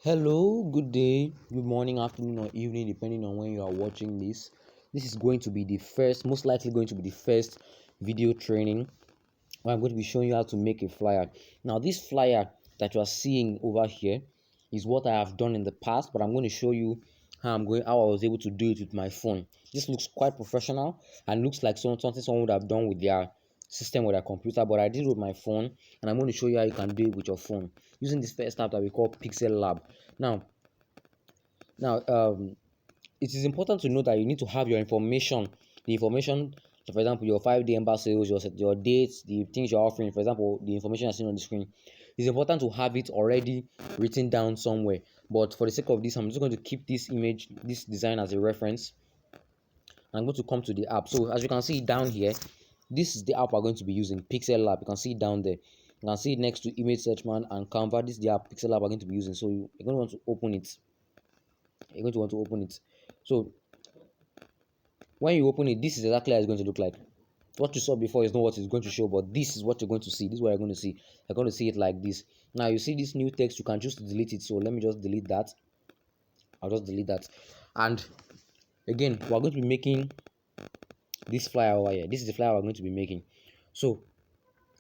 Hello, good day, good morning, afternoon, or evening, depending on when you are watching this. This is going to be the first, most likely going to be the first video training where I'm going to be showing you how to make a flyer. Now, this flyer that you are seeing over here is what I have done in the past, but I'm going to show you how I was able to do it with my phone. This looks quite professional and looks like something someone would have done with their system or their computer, but I did it with my phone, and I'm going to show you how you can do it with your phone using this first app that we call Pixellab. Now, it is important to know that you need to have your information, the information, for example, your 5-day ember sales, your dates, the things you're offering, for example, the information you're seeing on the screen. It's important to have it already written down somewhere. But for the sake of this, I'm just going to keep this image, this design as a reference. I'm going to come to the app. So as you can see down here, this is the app we're going to be using, Pixellab. You can see it down there. You can see it next to Image Searchman and Canva. This is the app Pixellab we're going to be using. So you're going to want to open it. So when you open it, this is exactly how it's going to look like. What you saw before is not what it's going to show, but this is what you're going to see. This is what you're going to see. You're going to see it like this. Now you see this new text, you can choose to delete it. So let me just delete that. I'll just delete that. And again, we're going to be making this flyer over here. This is the flyer we're going to be making. So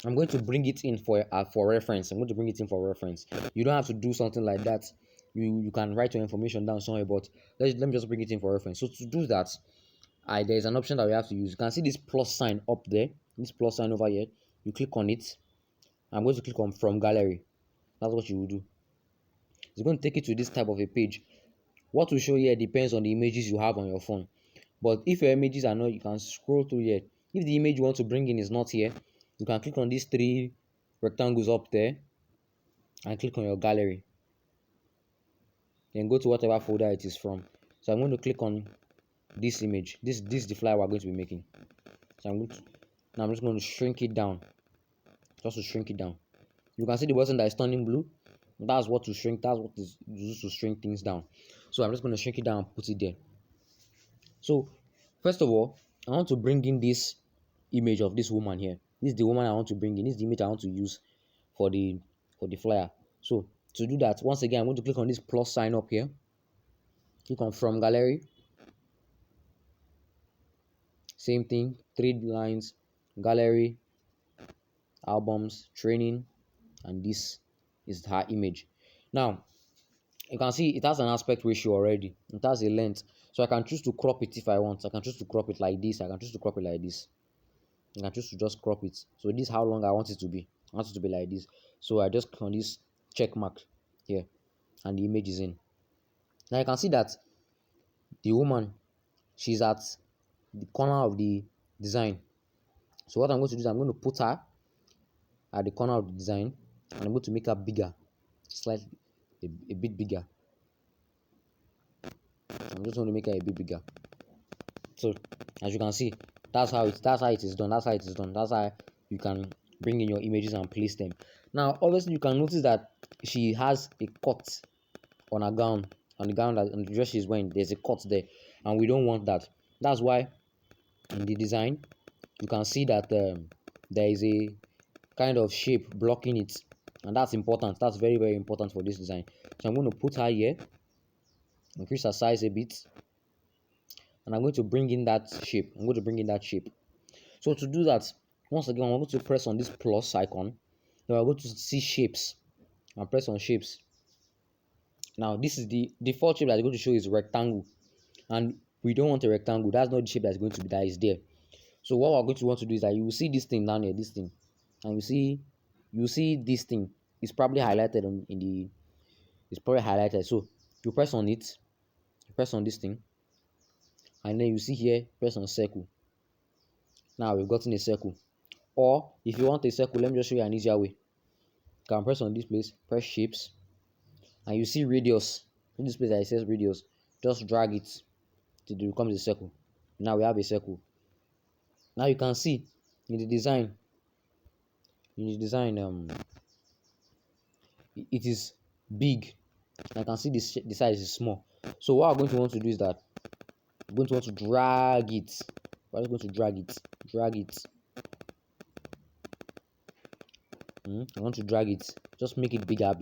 I'm going to bring it in for reference. I'm going to bring it in for reference. You don't have to do something like that. You can write your information down somewhere, but let me just bring it in for reference. So to do that, there's an option that we have to use. You can see this plus sign up there, this plus sign over here. You click on it. I'm going to click on from gallery. That's what you will do. It's going to take you to this type of a page. What will show here depends on the images you have on your phone. But if your images are not, you can scroll through here. If the image you want to bring in is not here, you can click on these 3 rectangles up there and click on your gallery. Then go to whatever folder it is from. So I'm going to click on this image. This is the flyer we're going to be making. So I'm just going to shrink it down. Just to shrink it down. You can see the button that is turning blue. That's what to shrink. That's what is used to shrink things down. So I'm just going to shrink it down and put it there. So first of all, I want to bring in this image of this woman here. This is the woman I want to bring in. This is the image I want to use for the flyer. So to do that, once again, I'm going to click on this plus sign up here. Click on from gallery. Same thing, 3 lines, gallery, albums, training, and this is her image. Now you can see it has an aspect ratio already. It has a length, so I can choose to crop it if I want. I can choose to crop it like this. I can choose to crop it like this. I can choose to just crop it. So this is how long I want it to be. I want it to be like this. So I just click on this check mark here, and the image is in. Now you can see that the woman, she's at the corner of the design. So what I'm going to do is I'm going to put her at the corner of the design, and I'm going to make her bigger, slightly, a bit bigger. I'm just going to make her a bit bigger. So as you can see, that's how it is done. That's how you can bring in your images and place them. Now obviously you can notice that she has a cut on her gown, on the dress she's wearing. There's a cut there, and we don't want that. That's why in the design you can see that there is a kind of shape blocking it, and that's important. That's very, very important for this design. So I'm going to put her here, increase her size a bit, and I'm going to bring in that shape. So to do that, once again, I'm going to press on this plus icon. Then I'm going to see shapes and press on shapes. Now this is the default shape that I'm going to show is rectangle, and we don't want a rectangle. That's not the shape that's going to be that is there. So what we're going to want to do is that you will see this thing down here, this thing, and you see this thing is probably highlighted it's probably highlighted. So you press on it, you press on this thing, and then you see here, press on circle. Now we've gotten a circle. Or if you want a circle, let me just show you an easier way. You can press on this place, press shapes, and you see radius. In this place that it says radius, just drag it till it becomes a circle. Now we have a circle. Now you can see in the design, it is big. I can see the size is small. So what I'm going to want to do is that I'm going to want to drag it. We're just going to drag it. I want to drag it. Just make it bigger.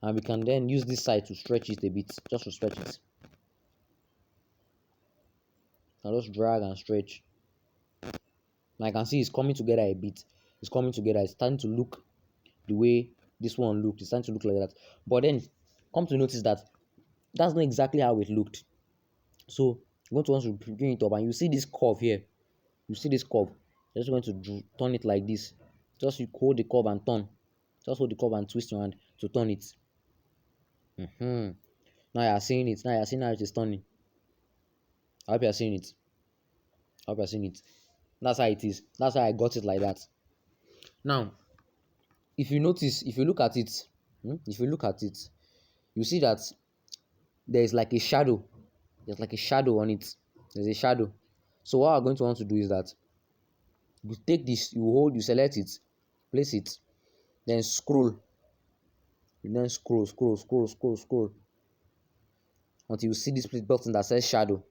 and we can then use this side to stretch it a bit, just to stretch it. I'll just drag and stretch. Now I can see it's coming together a bit. It's coming together. It's starting to look the way this one looked. It's starting to look like that. But then come to notice that that's not exactly how it looked. So you're going to want to bring it up, and you see this curve here. You see this curve. You're just going to turn it like this. Just you hold the curve and turn. Just hold the curve and twist your hand to turn it. Now you are seeing it. Now you are seeing how it is turning. I hope you are seeing it. I hope you are seeing it. That's how it is. That's how I got it like that. Now, if you notice, if you look at it, you see that there is like a shadow. There's like a shadow on it. There's a shadow. So what I'm going to want to do is that you take this, you select it, place it, then scroll. You then scroll until you see this button that says shadow.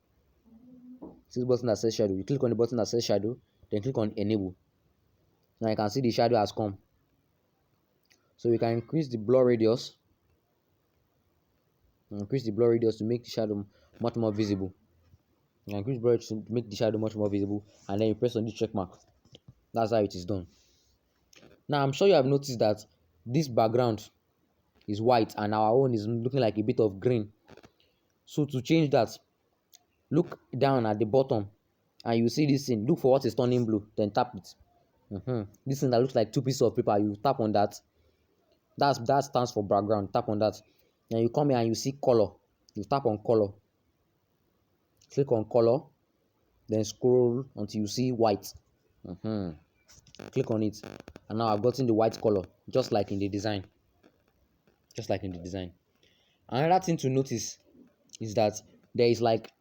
See this button that says shadow. You click on the button that says shadow, then click on enable. Now you can see the shadow has come. So we can increase the blur radius. Increase the blur radius to make the shadow much more visible. You can increase blur radius to make the shadow much more visible, and then you press on the check mark. That's how it is done. Now I'm sure you have noticed that this background is white and our own is looking like a bit of green. So to change that, look down at the bottom and you see this thing. Look for what is turning blue, then tap it. This thing that looks like two pieces of paper, you tap on that. That stands for background. Tap on that. And you come here and you see color. You tap on color. Click on color. Then scroll until you see white. Click on it. And now I've gotten the white color, just like in the design. Just like in the design. Another thing to notice is that there is like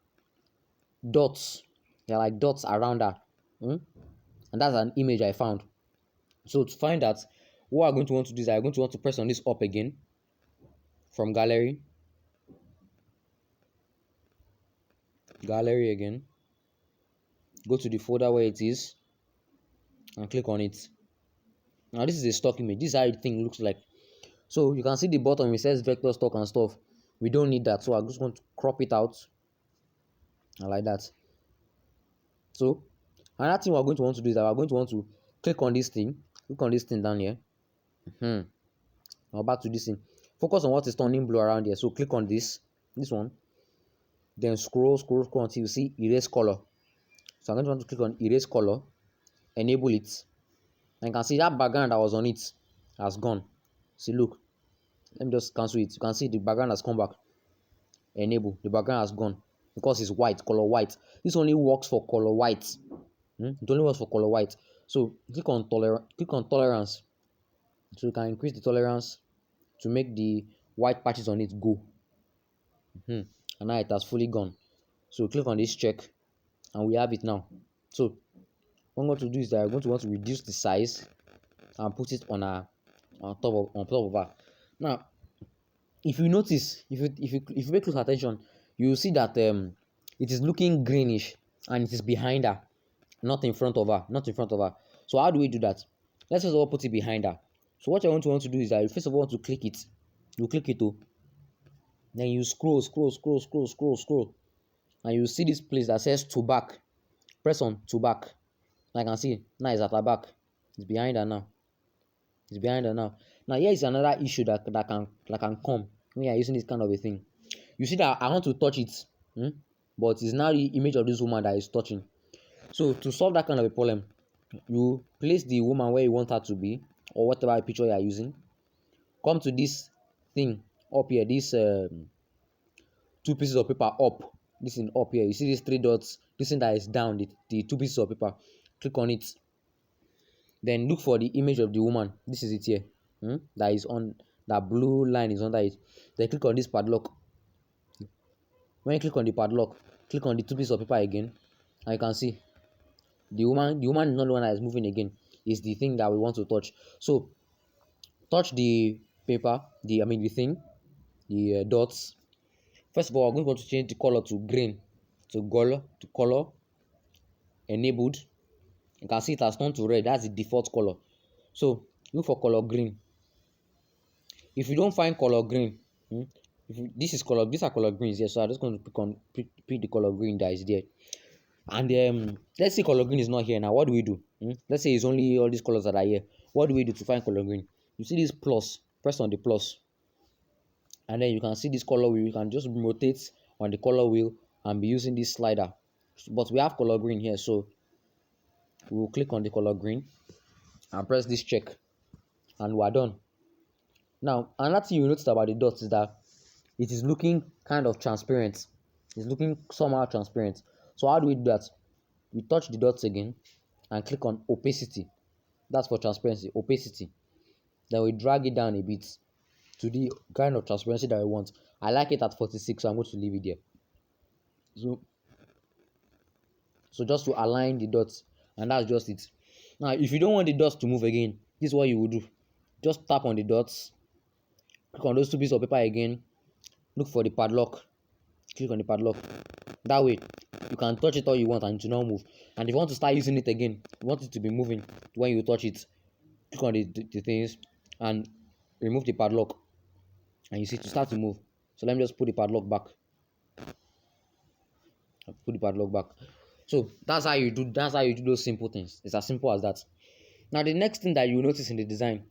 dots. There are like dots around her. And that's an image I found. So to find that, what I'm going to want to do is I'm going to want to press on this up again from gallery. Gallery again. Go to the folder where it is and click on it. Now this is a stock image. This is how the thing looks like. So you can see the bottom, it says vector stock and stuff. We don't need that, so I'm just going to crop it out like that. So another thing we're going to want to do is that we're going to want to click on this thing down here. Now back to this thing. Focus on what is turning blue around here. So click on this one, then scroll until you see erase color. So I'm going to want to click on erase color, enable it, and you can see that background that was on it has gone. See, look, let me just cancel it. You can see the background has come back. Enable, the background has gone because it's white, color white. This only works for color white. It only works for color white. So click on tolerance. So you can increase the tolerance to make the white patches on it go. And now it has fully gone. So click on this check and we have it now. So what I'm going to do is that I'm going to want to reduce the size and put it on top of her. Now, if you notice, if you pay close attention, you will see that it is looking greenish and it is behind her, not in front of her. So how do we do that? Let's first of all put it behind her. So what I want to do is that you first of all want to click it. You click it too. Then you scroll, and you see this place that says to back. Press on to back. I can see now it's at her back. It's behind her now. Now here is another issue that can come when you are using this kind of a thing. You see that I want to touch it, but it's now the image of this woman that is touching. So to solve that kind of a problem, you place the woman where you want her to be, or whatever picture you are using. Come to this thing up here, this two pieces of paper up. This thing up here. You see these three dots. This thing that is down, the two pieces of paper. Click on it. Then look for the image of the woman. This is it here. That is on that blue line is under it. Then click on this padlock. When you click on the padlock, click on the two pieces of paper again, and you can see the woman is not the one that is moving again. It's the thing that we want to touch. So touch the paper, the thing, the dots. First of all, I'm going to change the color to green, to color enabled. You can see it has turned to red. That's the default color. So look for color green. If you don't find color green, if you, this is color, these are color greens here, so I'm just going to pick the color green that is there. And let's say color green is not here now. What do we do? Let's say it's only all these colors that are here. What do we do to find color green? You see this plus, press on the plus, and then you can see this color wheel. You can just rotate on the color wheel and be using this slider. But we have color green here, so we will click on the color green and press this check, and we're done. Now, another thing you notice about the dots is that it is looking kind of transparent. It's looking somehow transparent. So how do we do that? We touch the dots again and click on opacity. That's for transparency, opacity. Then we drag it down a bit to the kind of transparency that we want. I like it at 46, so I'm going to leave it there. So just to align the dots, and that's just it. Now, if you don't want the dots to move again, this is what you will do. Just tap on the dots, click on those two pieces of paper again, look for the padlock, click on the padlock. That way, you can touch it all you want and it will not move. And if you want to start using it again, you want it to be moving when you touch it, click on the things and remove the padlock, and you see to start to move. So let me just put the padlock back. So that's how you do those simple things. It's as simple as that. Now the next thing that you notice in the design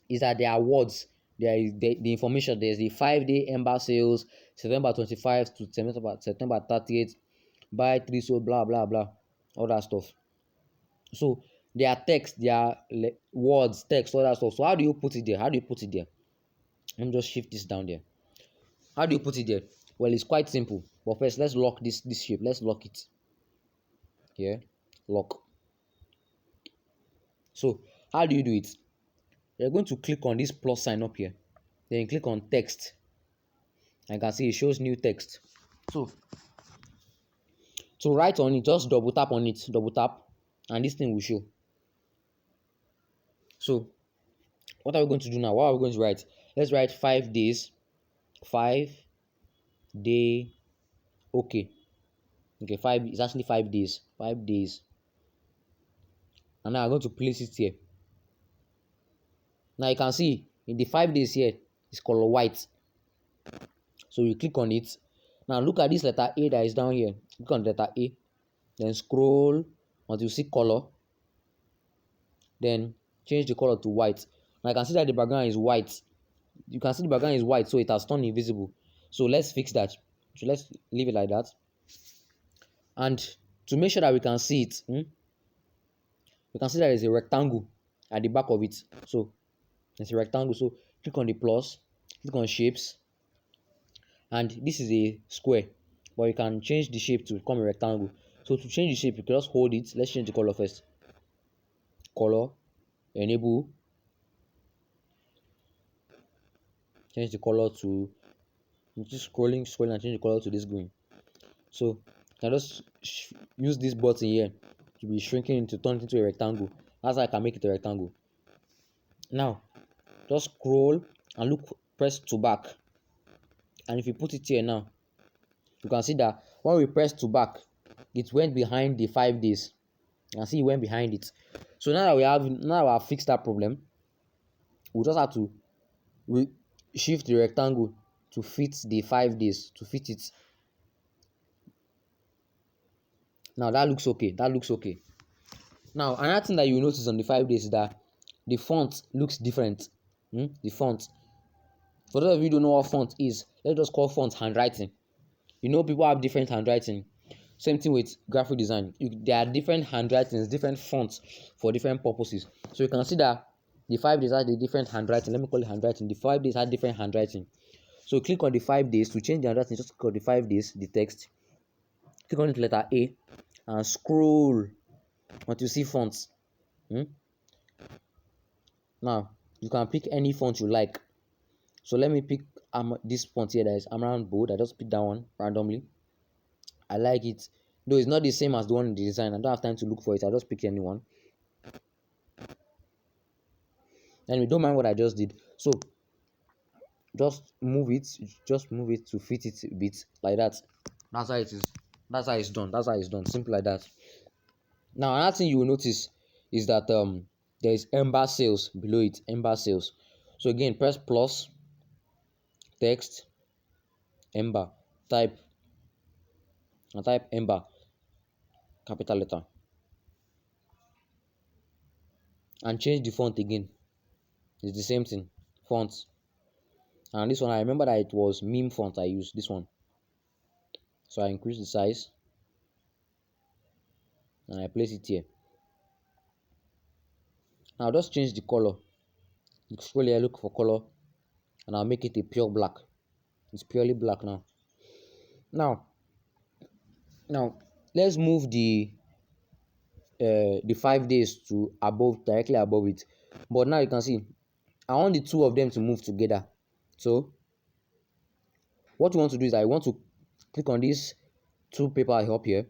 is that there are words. There is the information. There's the 5-day Ember sales, September 25 to September 30th, buy 3 so blah blah blah, all that stuff. So there are text, there are words, text, all that stuff. So how do you put it there? Let me just shift this down there. How do you put it there? Well, it's quite simple. But first, let's lock this shape. Let's lock it. Here, lock. So how do you do it? You're going to click on this plus sign up here. Then you click on text. I can see it shows new text. So to write on it, just double tap on it. Double tap, and this thing will show. So what are we going to do now? What are we going to write? Let's write 5 days. 5 day. Okay. 5. It's actually 5 days. 5 days. And now I'm going to place it here. Now you can see in the 5 days here, it's color white. So you click on it. Now look at this letter A that is down here. Click on letter A. Then scroll until you see color. Then change the color to white. Now you can see that the background is white. You can see the background is white, so it has turned invisible. So let's fix that. So let's leave it like that. And to make sure that we can see it, we can see there is a rectangle at the back of it. So there's a rectangle. So click on the plus, click on shapes, and this is a square, but you can change the shape to become a rectangle. So to change the shape, you can just hold it. Let's change the color first. Color, enable, change the color to, just scrolling and change the color to this green. So I just use this button here to be shrinking to turn it into a rectangle. That's how I can make it a rectangle. Now just scroll and look, press to back, and if you put it here now, you can see that when we press to back, it went behind the 5 days. You can see it went behind it. So now that we have fixed that problem, we just have to shift the rectangle to fit the 5 days, to fit it. Now that looks okay. Now another thing that you notice on the 5 days is that the font looks different. The font, for those of you who don't know what font is, let's just call font handwriting. You know, people have different handwriting. Same thing with graphic design. There are different handwritings, different fonts for different purposes. So you can see that the 5 days has the different handwriting. Let me call it handwriting. The 5 days has different handwriting. So click on the 5 days to change the handwriting. Just click on the 5 days, the text. Click on the letter A and scroll until you see fonts. Now you can pick any font you like. So let me pick this font here that is Amaranth Bold. I just pick that one randomly. I like it, though it's not the same as the one in the design. I don't have time to look for it. I just pick anyone. And we don't mind what I just did. So just move it to fit it a bit like that. That's how it is. That's how it's done. Simple like that. Now another thing you will notice is that there is Ember sales below it. Ember sales. So again, press plus, text, Ember, type, and type Ember, capital letter, and change the font again. It's the same thing, font. And this one, I remember that it was meme font I used, this one. So I increase the size and I place it here. Now just change the color. Scroll here, look for color, and I'll make it a pure black. It's purely black now. Now let's move the 5 days to above, directly above it. But now you can see I want the two of them to move together. So what you want to do is I want to click on this two paper up here.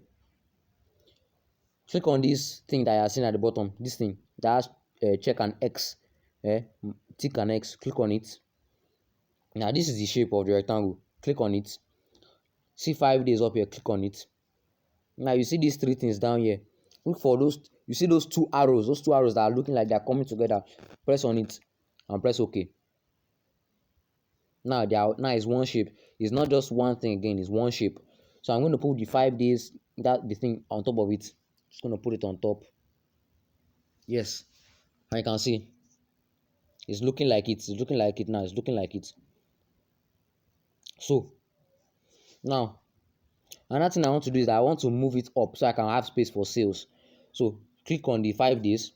Click on this thing that you are seeing at the bottom. This thing that has check an X, tick an X. Click on it. Now this is the shape of the rectangle. Click on it. See 5 days up here. Click on it. Now you see these three things down here. Look for those. You see those two arrows. Those two arrows that are looking like they are coming together. Press on it and press OK. Now now it's one shape. It's not just one thing again. It's one shape. So I'm going to put the 5 days, the thing on top of it. Just going to put it on top. Yes, I can see it's looking like it. It's looking like it now. It's looking like it. So now another thing I want to do is that I want to move it up so I can have space for sales. So click on the 5 days.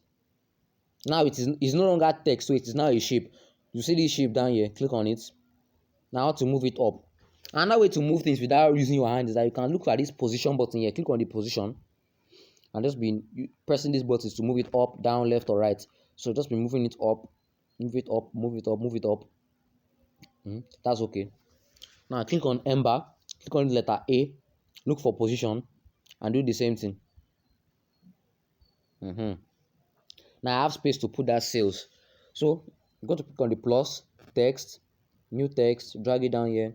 Now it's no longer text, so it is now a shape. You see this shape down here. Click on it. Now to move it up. Another way to move things without using your hand is that you can look at this position button here. Click on the position and just be pressing these buttons to move it up, down, left, or right. So just be moving it up, move it up, move it up, move it up. That's okay. Now click on Ember, click on the letter A, look for position, and do the same thing. Now I have space to put that sales. So I'm going to click on the plus, text, new text, drag it down here,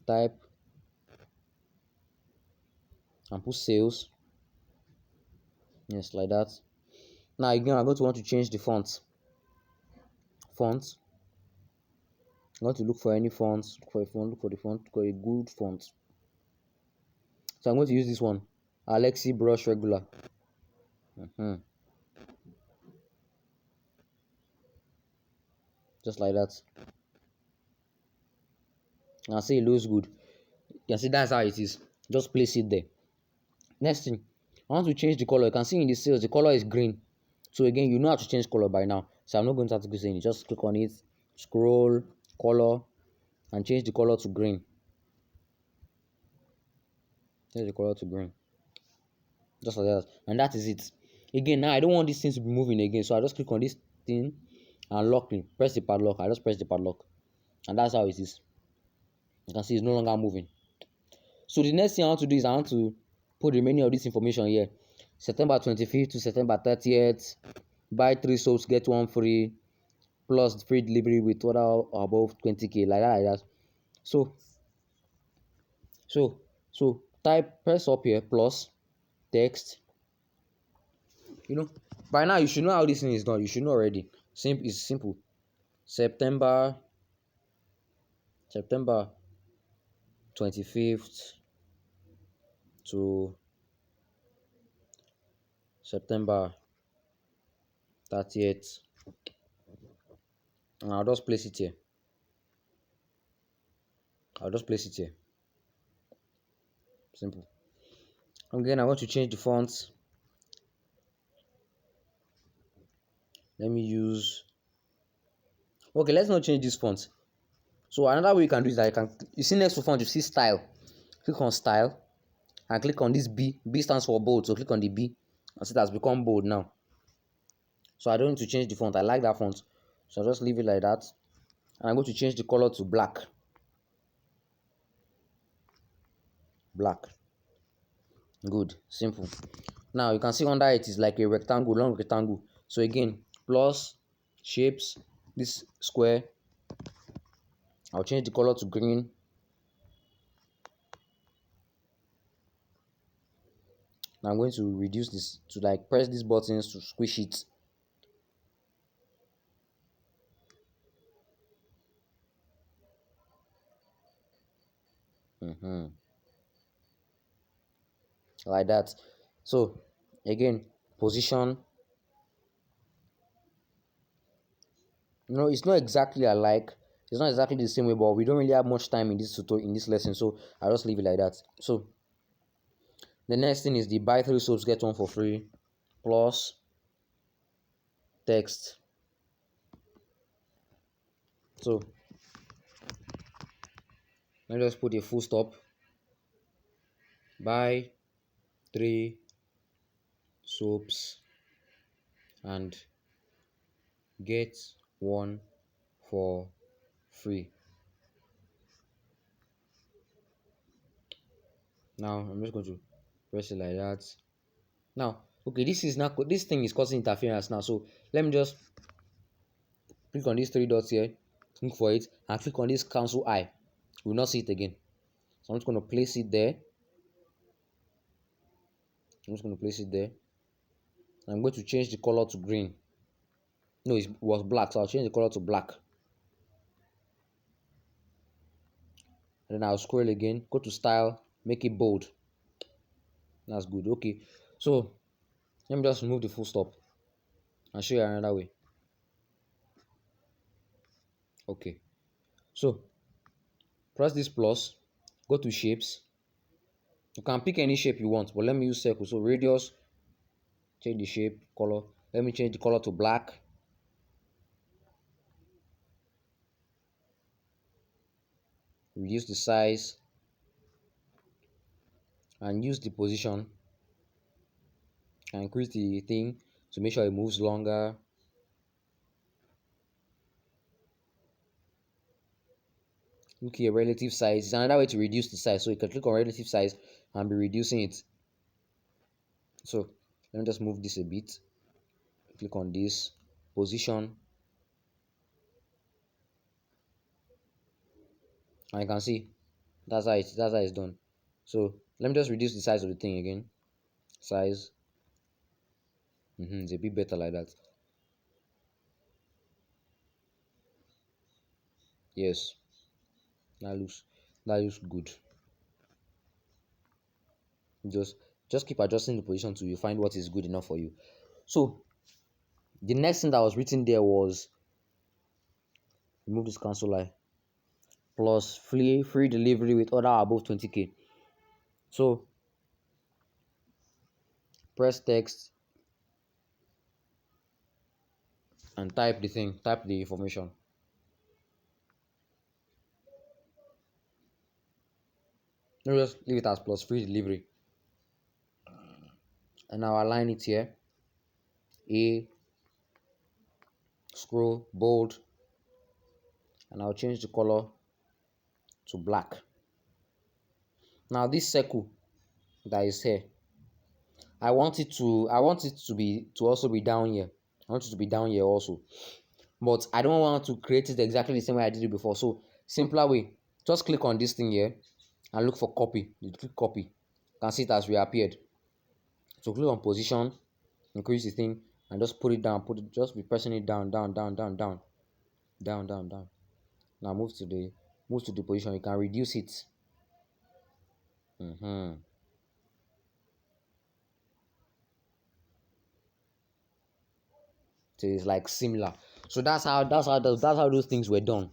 type, and put sales. Yes, like that. Now again, I'm going to want to change the font. I'm going to look for any fonts, look for a font, look for the font, look for a good font. So I'm going to use this one, Alexi Brush Regular. Just like that. And I say it looks good. You can see that's how it is. Just place it there. Next thing, I want to change the color. You can see in the sales, the color is green. So again, you know how to change color by now. So I'm not going to have to go saying it. Just click on it, scroll, color, and change the color to green. Change the color to green. Just like that. And that is it. Again, now I don't want these things to be moving again. So I just click on this thing and lock it. Press the padlock. I just press the padlock. And that's how it is. You can see it's no longer moving. So the next thing I want to do is I want to put the remaining of this information here. September 25th to September 30th. Buy 3 soaps, get 1 free. Plus free delivery with order above 20k. Like that. So press up here, plus, text. By now you should know how this thing is done. You should know already. It's simple. September 25th to September 30th. And I'll just place it here. Simple. Again, I want to change the fonts. Let me use. Okay, let's not change this font. So another way you can do is that you see next to font, you see style. Click on style and click on this B. B stands for bold, so click on the B and see it has become bold now. So I don't need to change the font. I like that font, so I'll just leave it like that. And I'm going to change the color to black. Good, simple. Now you can see under it is like a rectangle, long rectangle. So again, plus, shapes, this square. I'll change the color to green. Now I'm going to reduce this to press these buttons to squish it. Mm-hmm. Like that. So again, position. It's not exactly alike. It's not exactly the same way, but we don't really have much time in this tutorial, in this lesson, so I'll just leave it like that. So the next thing is the buy 3 soaps get one for free plus text. So let me just put a full stop. Buy 3 soaps and get one for free. Now I'm just going to press it like that. Now, okay, this thing is causing interference now. So let me just click on these 3 dots here, look for it, and click on this cancel I. We will not see it again. So I'm just going to place it there. I'm just going to place it there. I'm going to change the color to green. No, it was black, so I'll change the color to black. And then I'll scroll again, go to style, make it bold. That's good. Okay, so let me just remove the full stop and show you another way. Okay, so press this plus, go to shapes. You can pick any shape you want, but let me use circle. So radius, change the shape, color. Let me change the color to black. Reduce the size and use the position and increase the thing to make sure it moves longer. Look here, relative size is another way to reduce the size. So you can click on relative size and be reducing it. So let me just move this a bit. Click on this position, and you can see that's how it's done. So let me just reduce the size of the thing again. Size. It's a bit better like that. Yes, that looks good. Just just keep adjusting the position till you find what is good enough for you. So the next thing that was written there was remove this cancel line plus free delivery with order above 20k. So press text and type the information. Let me just leave it as plus free delivery. And now align it here. A, scroll, bold, and I'll change the color to black. Now this circle that is here, I want it to also be down here. I want it to be down here also. But I don't want to create it exactly the same way I did it before. So simpler way, just click on this thing here and look for copy. You click copy. You can see it has reappeared. So click on position, increase the thing, and just put it down. Just be pressing it down, down, down, down, down, down, down, down. Now move to the position. You can reduce it. So it's like similar. So that's how those things were done.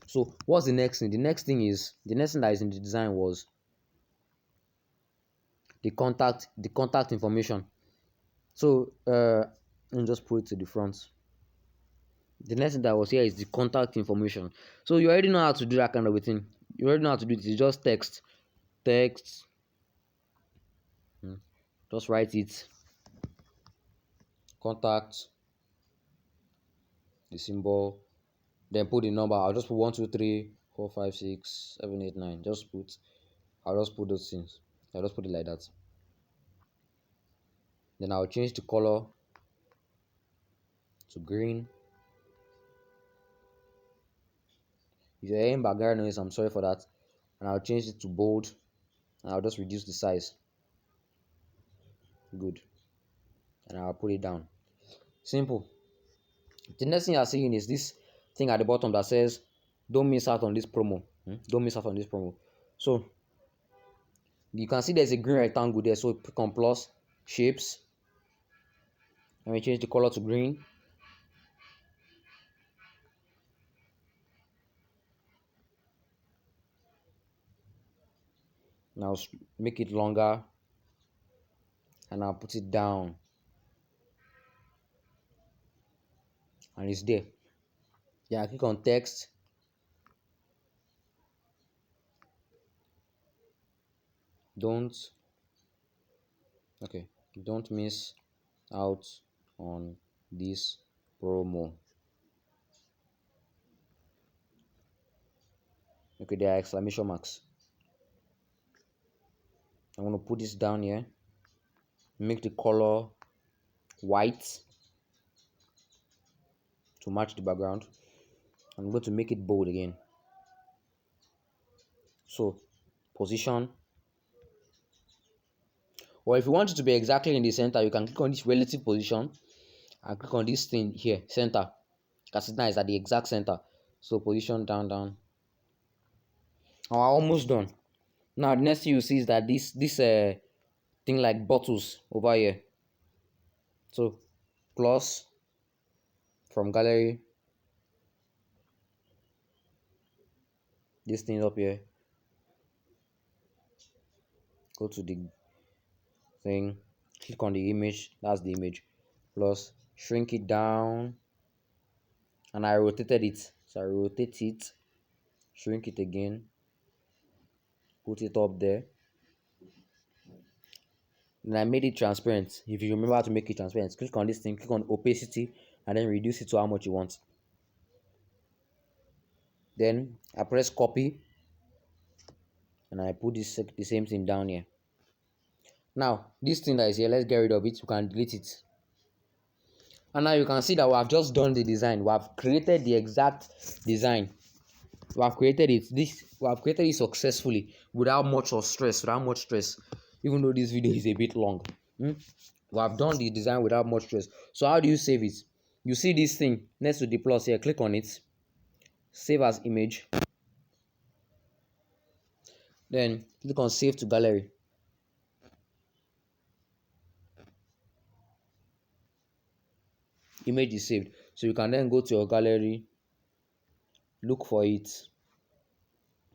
So what's the next thing? The next thing that is in the design was the contact information. So let me just put it to the front. The next thing that was here is the contact information. So you already know how to do that kind of a thing. You already know how to do it. It's just text. Just write it. Contact, the symbol, then put the number. I'll just put 1, 2, 3, 4, 5, 6, 7, 8, 9. I'll just put those things. I'll just put it like that. Then I'll change the color to green. If you're hearing background noise, I'm sorry for that. And I'll change it to bold. And I'll just reduce the size. Good. And I'll put it down. Simple. The next thing you're seeing is this thing at the bottom that says, don't miss out on this promo. Don't miss out on this promo. So You can see there's a green rectangle there, so click on plus shapes and we change the color to green. Now make it longer and I'll put it down and it's there. Yeah, I click on text. Don't don't miss out on this promo. Okay, there are exclamation marks. I'm going to put this down here, make the color white to match the background. I'm going to make it bold again. So position, or if you want it to be exactly in the center, you can click on this relative position and click on this thing here, center. Because now it's at the exact center. So position down. Oh, almost done. Now the next thing you see is that this thing like bottles over here. So plus from gallery, this thing up here, go to the thing, click on the image, that's the image, plus shrink it down, and I rotated it, so I rotate it, shrink it again, put it up there. Then I made it transparent. If you remember how to make it transparent, click on this thing, click on opacity, and then reduce it to how much you want. Then I press copy and I put this the same thing down here. Now this thing that is here, let's get rid of it. You can delete it. And now you can see that we have just done the design. We have created the exact design. We have created it. We have created it successfully without much stress. Even though this video is a bit long, we have done the design without much stress. So how do you save it? You see this thing next to the plus here. Click on it. Save as image. Then click on save to gallery. Image is saved, so you can then go to your gallery, look for it,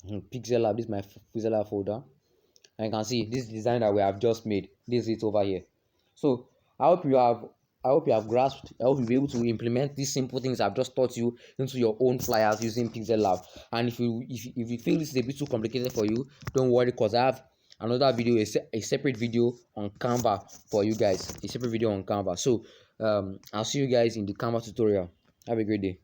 Pixellab. This is my Pixellab folder, and you can see this design that we have just made. This is it over here. So I hope you have grasped. I hope you'll be able to implement these simple things I've just taught you into your own flyers using Pixellab. And if you feel this is a bit too complicated for you, don't worry, because I have another video, a separate video on Canva for you guys. A separate video on Canva. So I'll see you guys in the Canva tutorial. Have a great day.